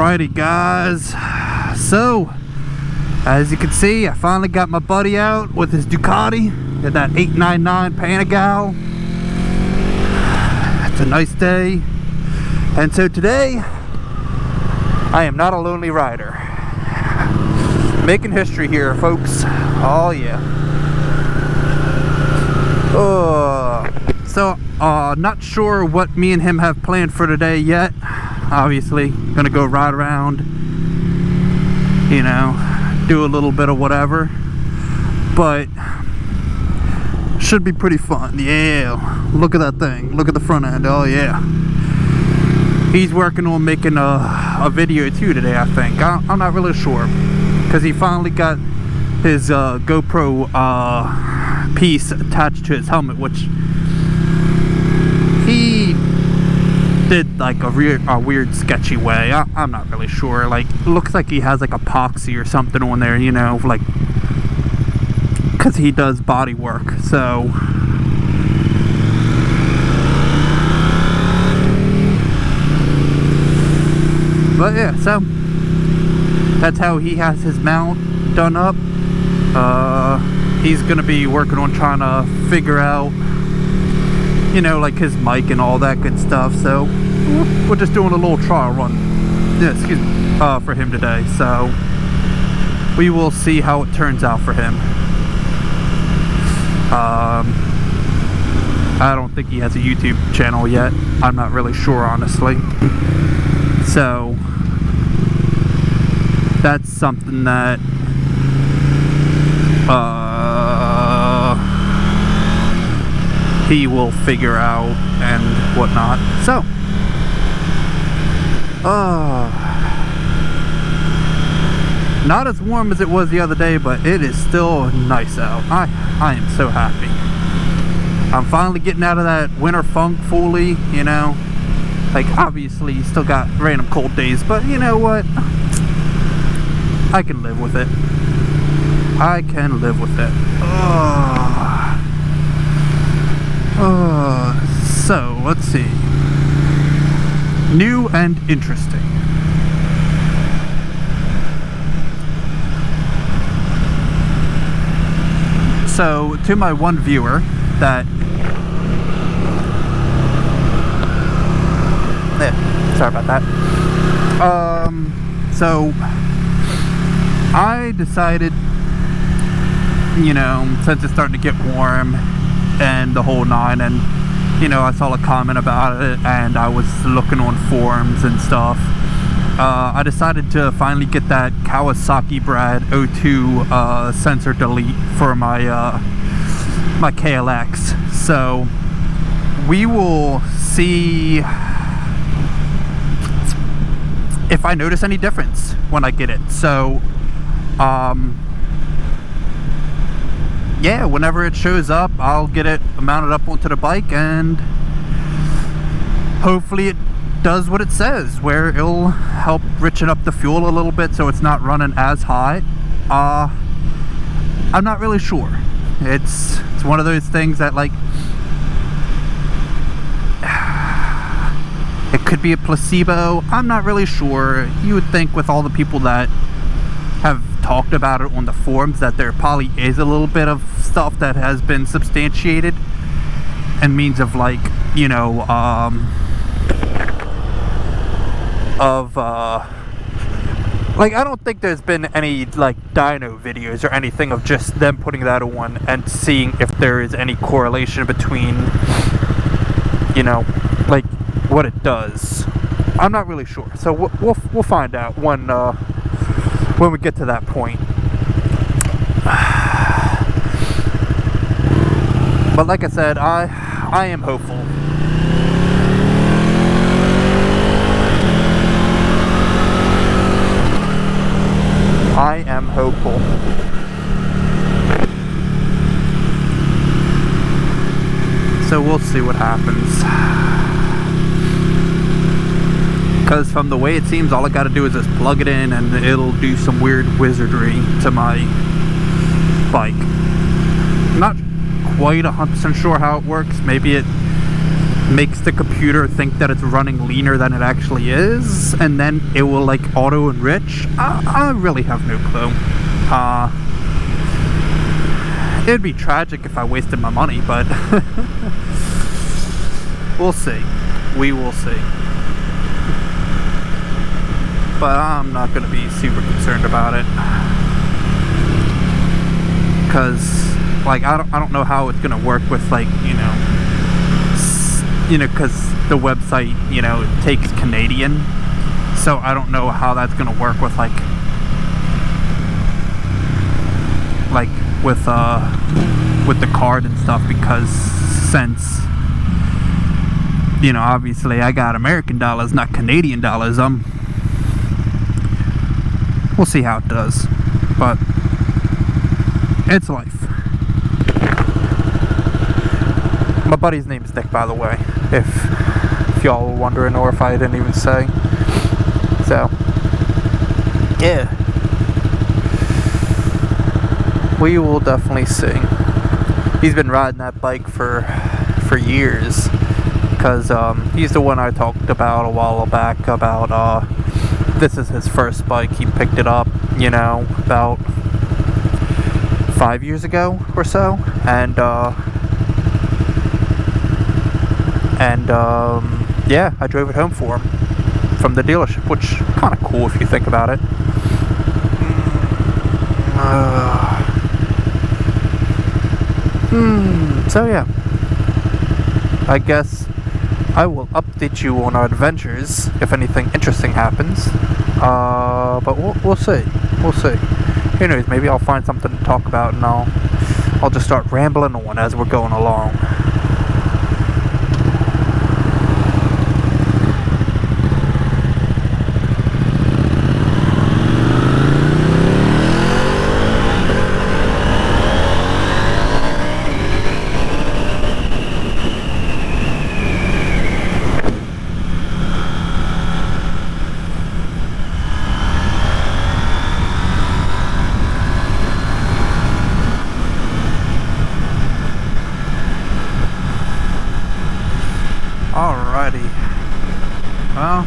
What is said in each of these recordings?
Alrighty guys, so as you can see, I finally got my buddy out with his Ducati at that 899 Panigale. It's a nice day, and so today I am not a lonely rider. Making history here, folks. Oh yeah. So not sure what me and him have planned for today yet. Obviously gonna go ride around, you know, do a little bit of whatever, but should be pretty fun. Yeah, look at that thing, look at the front end. Oh yeah, he's working on making a video too today, I think. I'm not really sure, because he finally got his GoPro piece attached to his helmet, which he did like a weird sketchy way. I'm not really sure. Like, looks like he has like epoxy or something on there, you know, like, because he does body work. So but yeah, so that's how he has his mount done up. He's gonna be working on trying to figure out, you know, like his mic and all that good stuff. So we're just doing a little trial run, yeah, excuse me, for him today. So we will see how it turns out for him. I don't think he has a YouTube channel yet. I'm not really sure, honestly. So that's something that he will figure out and whatnot. So not as warm as it was the other day, but it is still nice out. I am so happy. I'm finally getting out of that winter funk fully, you know. Like, obviously you still got random cold days, but you know what, I can live with it. I can live with it. So let's see. New and interesting. So to my one viewer that, sorry about that. So I decided, you know, since it's starting to get warm and the whole nine, and you know, I saw a comment about it and I was looking on forums and stuff, I decided to finally get that Kawasaki Brad O2 sensor delete for my my KLX. So we will see if I notice any difference when I get it. So yeah, whenever it shows up, I'll get it mounted up onto the bike, and hopefully it does what it says, where it'll help richen up the fuel a little bit so it's not running as hot. I'm not really sure. It's one of those things that, like, it could be a placebo. I'm not really sure. You would think with all the people that have talked about it on the forums that there probably is a little bit of stuff that has been substantiated and means of, like, you know, like, I don't think there's been any like dyno videos or anything of just them putting that on and seeing if there is any correlation between, you know, like what it does. I'm not really sure. So we'll find out when we get to that point. But like I said, I am hopeful. I am hopeful. So we'll see what happens. Because from the way it seems, all I gotta do is just plug it in and it'll do some weird wizardry to my bike. I'm not quite 100% sure how it works. Maybe it makes the computer think that it's running leaner than it actually is, and then it will like auto enrich. I really have no clue. It'd be tragic if I wasted my money, but we'll see. We will see. But I'm not going to be super concerned about it, because like I don't know how it's going to work with like because the website takes Canadian, so I don't know how that's going to work with like with the card and stuff, because since obviously I got American dollars, not Canadian dollars. We'll see how it does, but it's life. My buddy's name is Nick, by the way, if y'all were wondering, or if I didn't even say. So yeah, we will definitely see. He's been riding that bike for years, because he's the one I talked about a while back about this is his first bike. He picked it up about 5 years ago or so, and yeah, I drove it home for him from the dealership, which is kind of cool if you think about it. So yeah, I guess I will update you on our adventures if anything interesting happens. But we'll see. We'll see. Anyways, maybe I'll find something to talk about, and I'll just start rambling on as we're going along. Alrighty, well,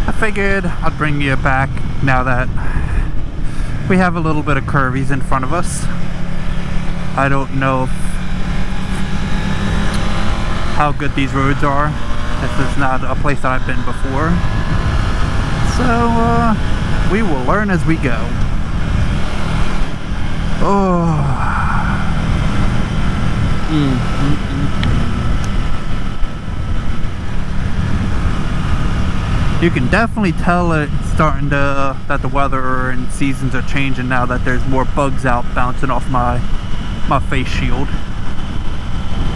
I figured I'd bring you back now that we have a little bit of curvies in front of us. I don't know how good these roads are. This is not a place that I've been before, so we will learn as we go. Oh. You can definitely tell it's starting to, that the weather and seasons are changing now that there's more bugs out bouncing off my face shield.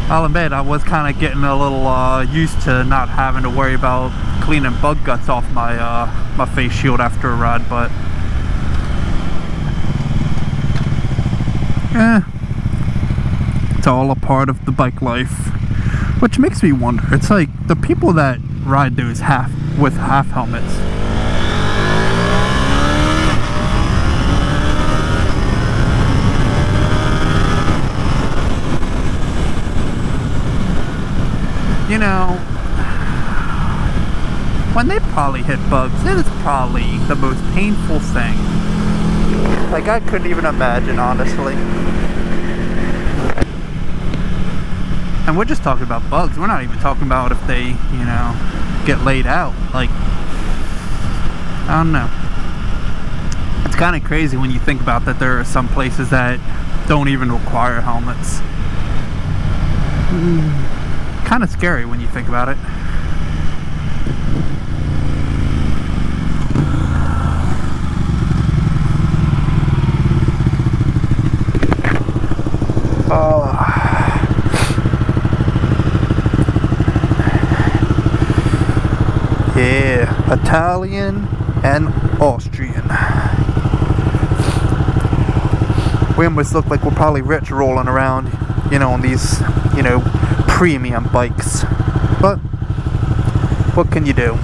I'll admit, I was kind of getting a little used to not having to worry about cleaning bug guts off my face shield after a ride, but it's all a part of the bike life, which makes me wonder. It's like the people that ride those half helmets, when they probably hit bugs, it is probably the most painful thing. Like, I couldn't even imagine, honestly. And we're just talking about bugs. We're not even talking about if they, get laid out. Like, I don't know. It's kind of crazy when you think about that there are some places that don't even require helmets. Kind of scary when you think about it. Yeah, Italian and Austrian. We almost look like we're probably rich rolling around, on these, premium bikes. But what can you do?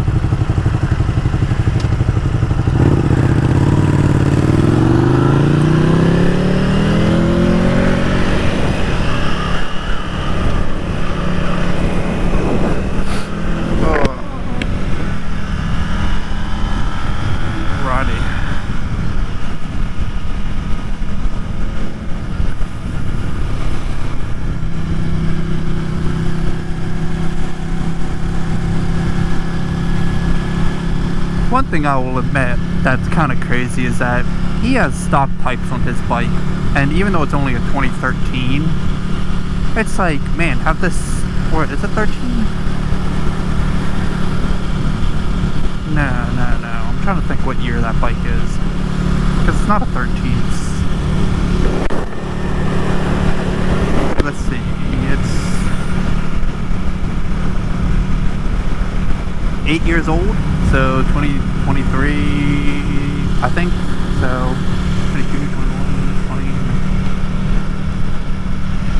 thing I will admit that's kind of crazy is that he has stock pipes on his bike, and even though it's only a 2013, it's like, man, have this, or is it 13? No, I'm trying to think what year that bike is, because it's not a 13. Let's see, it's 8 years old, so 2023, I think, so 22, 21, 20,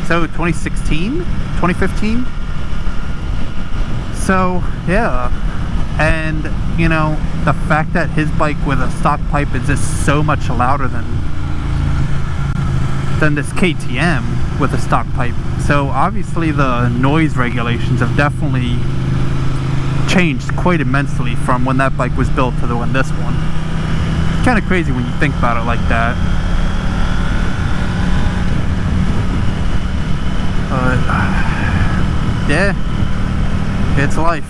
so 2016, 2015, so yeah, and you know, the fact that his bike with a stock pipe is just so much louder than this KTM with a stock pipe, so obviously the noise regulations have definitely changed quite immensely from when that bike was built to the one this one. It's kind of crazy when you think about it like that. Yeah, it's life.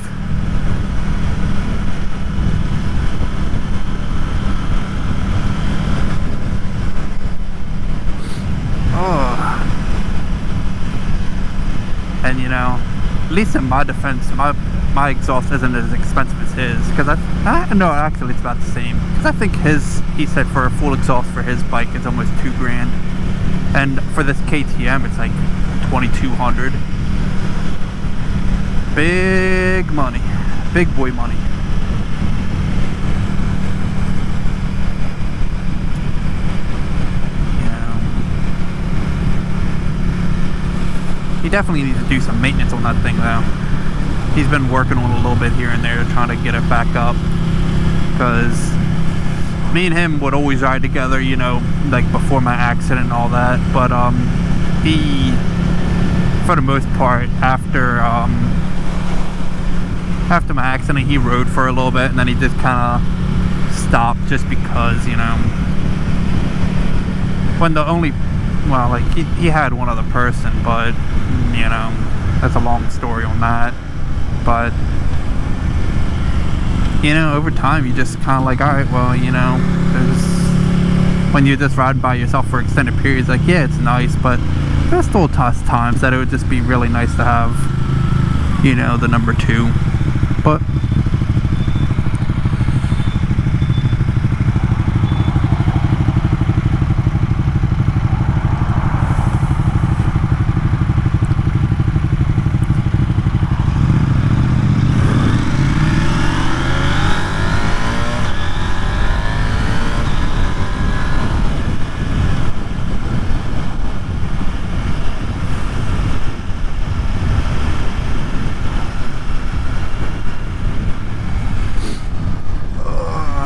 Oh, and you know, at least in my defense, my exhaust isn't as expensive as his, because no, actually it's about the same, because I think he said for a full exhaust for his bike it's almost $2,000, and for this KTM it's like $2,200. Big money, big boy money. He definitely needs to do some maintenance on that thing though. He's been working on it a little bit here and there, trying to get it back up, because me and him would always ride together, you know, like before my accident and all that, but he, for the most part, after my accident, he rode for a little bit, and then he just kind of stopped, just because, you know, when the only, well, like he had one other person, but you know, that's a long story on that. But you know, over time you just kind of like, all right, well, you know, when you're just riding by yourself for extended periods, like, yeah, it's nice, but there's still times that it would just be really nice to have, you know, the number 2. But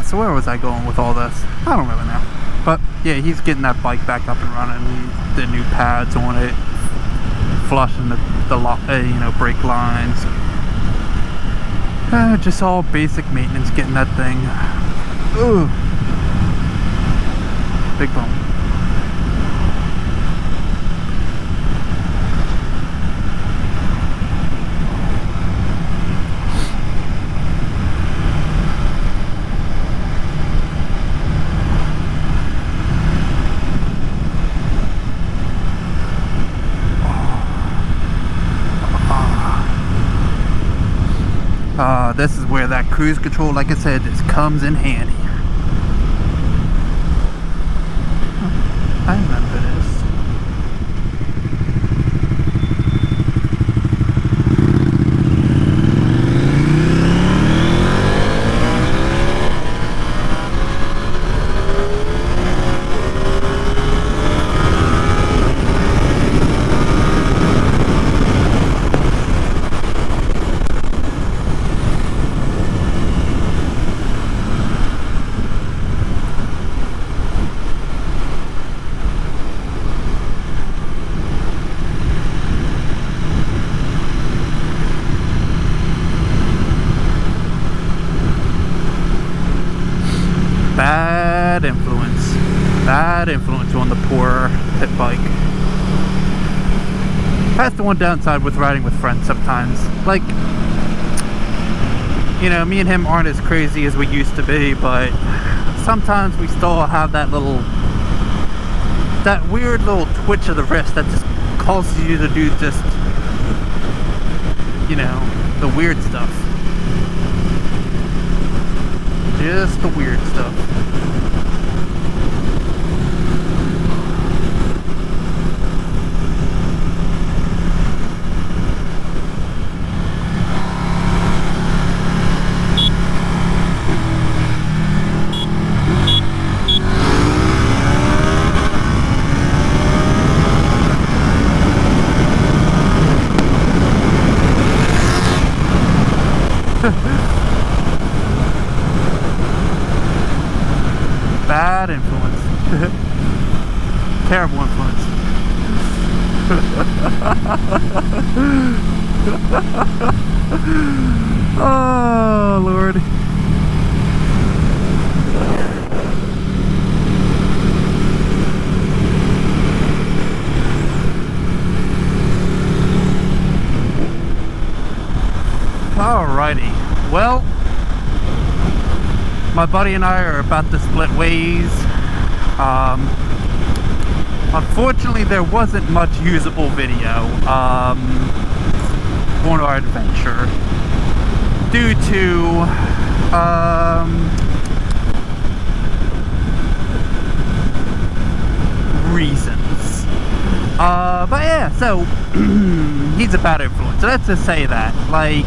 so where was I going with all this? I don't really know. But yeah, he's getting that bike back up and running. The new pads on it, flushing the you know, brake lines. Just all basic maintenance, getting that thing. Ooh, big bump. This is where that cruise control, like I said, just comes in handy. I remember this. Bad influence on the poor pit bike. That's the one downside with riding with friends sometimes. Like, You know, me and him aren't as crazy as we used to be, but sometimes we still have that weird little twitch of the wrist that just causes you to do just, you know, the weird stuff. Just the weird stuff. Bad influence. Terrible influence. Oh, Lord. Alrighty. Well, my buddy and I are about to split ways. Unfortunately, there wasn't much usable video on our adventure due to reasons. But yeah, so he's a bad influence. So let's just say that, like,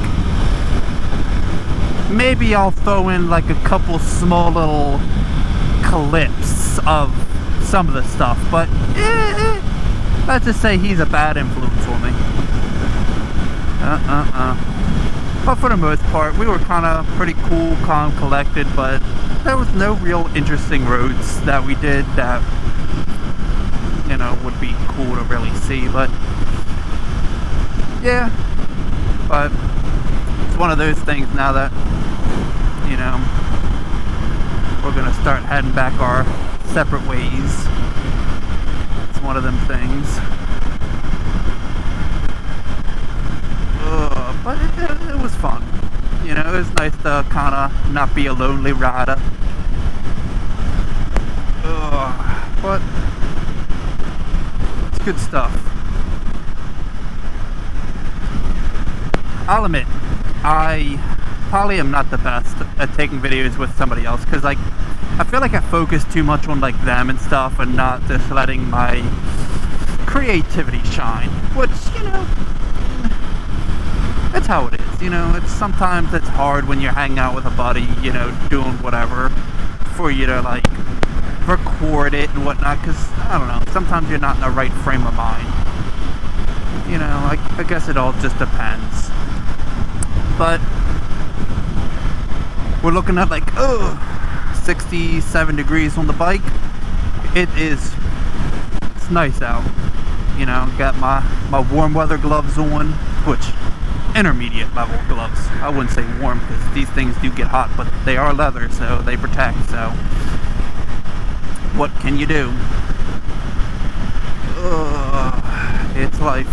maybe I'll throw in like a couple small little clips of some of the stuff, but let's just say he's a bad influence on me. But for the most part, we were kind of pretty cool, calm, collected, but there was no real interesting roads that we did that, you know, would be cool to really see. But yeah, but it's one of those things now that, you know, we're gonna start heading back our separate ways. It's one of them things. But it was fun. You know, it was nice to kind of not be a lonely rider. But it's good stuff. I'll admit, I probably am not the best at taking videos with somebody else, because like I feel like I focus too much on like them and stuff and not just letting my creativity shine, which, you know, it's how it is. You know, sometimes it's hard when you're hanging out with a buddy, you know, doing whatever, for you to like record it and whatnot, because I don't know, sometimes you're not in the right frame of mind. You know, I guess it all just depends. But we're looking at like 67 degrees on the bike. It's nice out. You know, got my warm weather gloves on, which intermediate level gloves. I wouldn't say warm, because these things do get hot, but they are leather, so they protect. So what can you do? It's life.